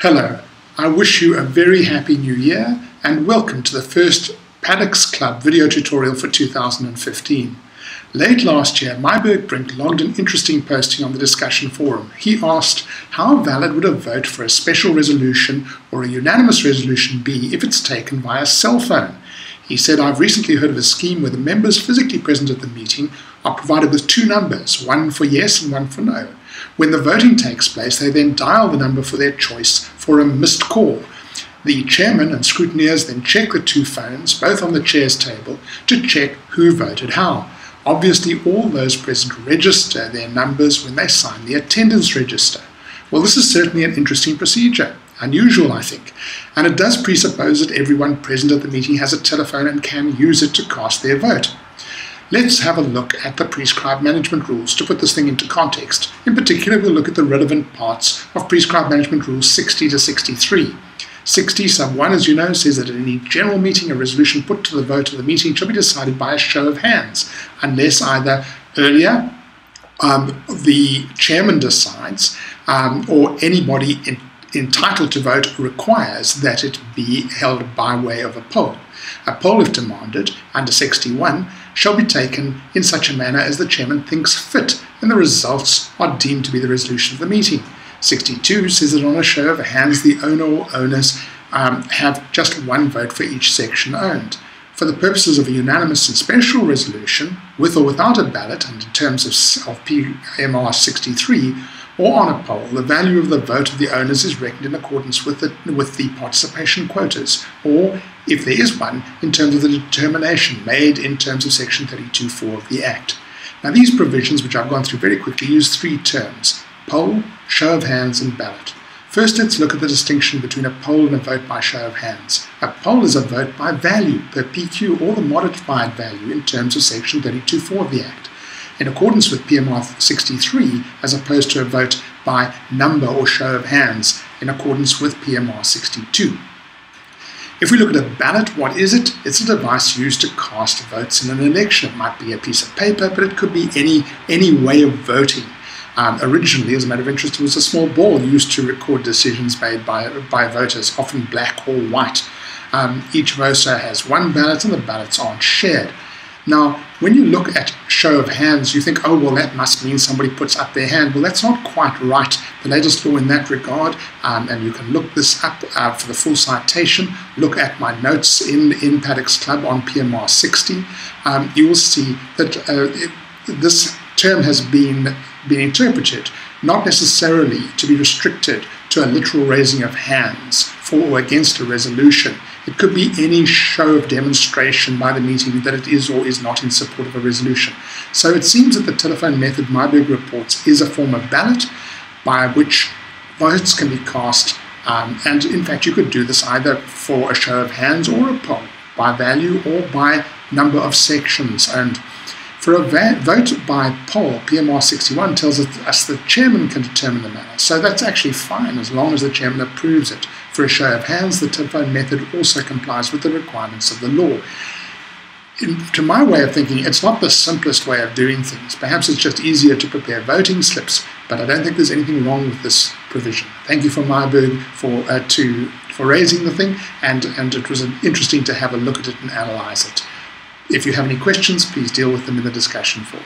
Hello, I wish you a very happy new year and welcome to the first Paddocks Club video tutorial for 2015. Late last year, Myberg Brink logged an interesting posting on the discussion forum. He asked, how valid would a vote for a special resolution or a unanimous resolution be if it's taken via cell phone? He said, I've recently heard of a scheme where the members physically present at the meeting are provided with two numbers, one for yes and one for no. When the voting takes place, they then dial the number for their choice for a missed call. The chairman and scrutineers then check the two phones, both on the chair's table, to check who voted how. Obviously, all those present register their numbers when they sign the attendance register. Well, this is certainly an interesting procedure. Unusual, I think, and it does presuppose that everyone present at the meeting has a telephone and can use it to cast their vote. Let's have a look at the prescribed management rules to put this thing into context. In particular, we'll look at the relevant parts of prescribed management rules 60 to 63. 60 sub 1, as you know, says that at any general meeting, a resolution put to the vote of the meeting shall be decided by a show of hands, unless either earlier the chairman decides or anybody entitled to vote requires that it be held by way of a poll. A poll, if demanded, under 61, shall be taken in such a manner as the chairman thinks fit, and the results are deemed to be the resolution of the meeting. 62 says that on a show of hands, the owner or owners have just one vote for each section owned. For the purposes of a unanimous and special resolution, with or without a ballot, and in terms of PMR 63, or on a poll, the value of the vote of the owners is reckoned in accordance with the participation quotas, or, if there is one, in terms of the determination made in terms of section 32(4) of the Act. Now, these provisions, which I've gone through very quickly, use three terms: poll, show of hands, and ballot. First, let's look at the distinction between a poll and a vote by show of hands. A poll is a vote by value, per PQ, or the modified value in terms of section 32(4) of the Act, in accordance with PMR 63, as opposed to a vote by number or show of hands in accordance with PMR 62. If we look at a ballot, what is it? It's a device used to cast votes in an election. It might be a piece of paper, but it could be any way of voting. Originally, as a matter of interest, it was a small ball used to record decisions made by voters, often black or white. Each voter has one ballot and the ballots aren't shared. Now, when you look at show of hands, you think, oh, well, that must mean somebody puts up their hand. Well, that's not quite right. The latest law in that regard, and you can look this up for the full citation, look at my notes in Paddocks Club on PMR 60, you will see that this term has been interpreted not necessarily to be restricted to a literal raising of hands for or against a resolution. It could be any show of demonstration by the meeting that it is or is not in support of a resolution. So it seems that the telephone method Myberg reports is a form of ballot by which votes can be cast, and in fact you could do this either for a show of hands or a poll, by value or by number of sections. And for a vote by poll, PMR 61 tells us the chairman can determine the manner. So that's actually fine as long as the chairman approves it. For a show of hands, the telephone method also complies with the requirements of the law. To my way of thinking, it's not the simplest way of doing things. Perhaps it's just easier to prepare voting slips, but I don't think there's anything wrong with this provision. Thank you for Myberg for raising the thing, and it was interesting to have a look at it and analyze it. If you have any questions, please deal with them in the discussion forum.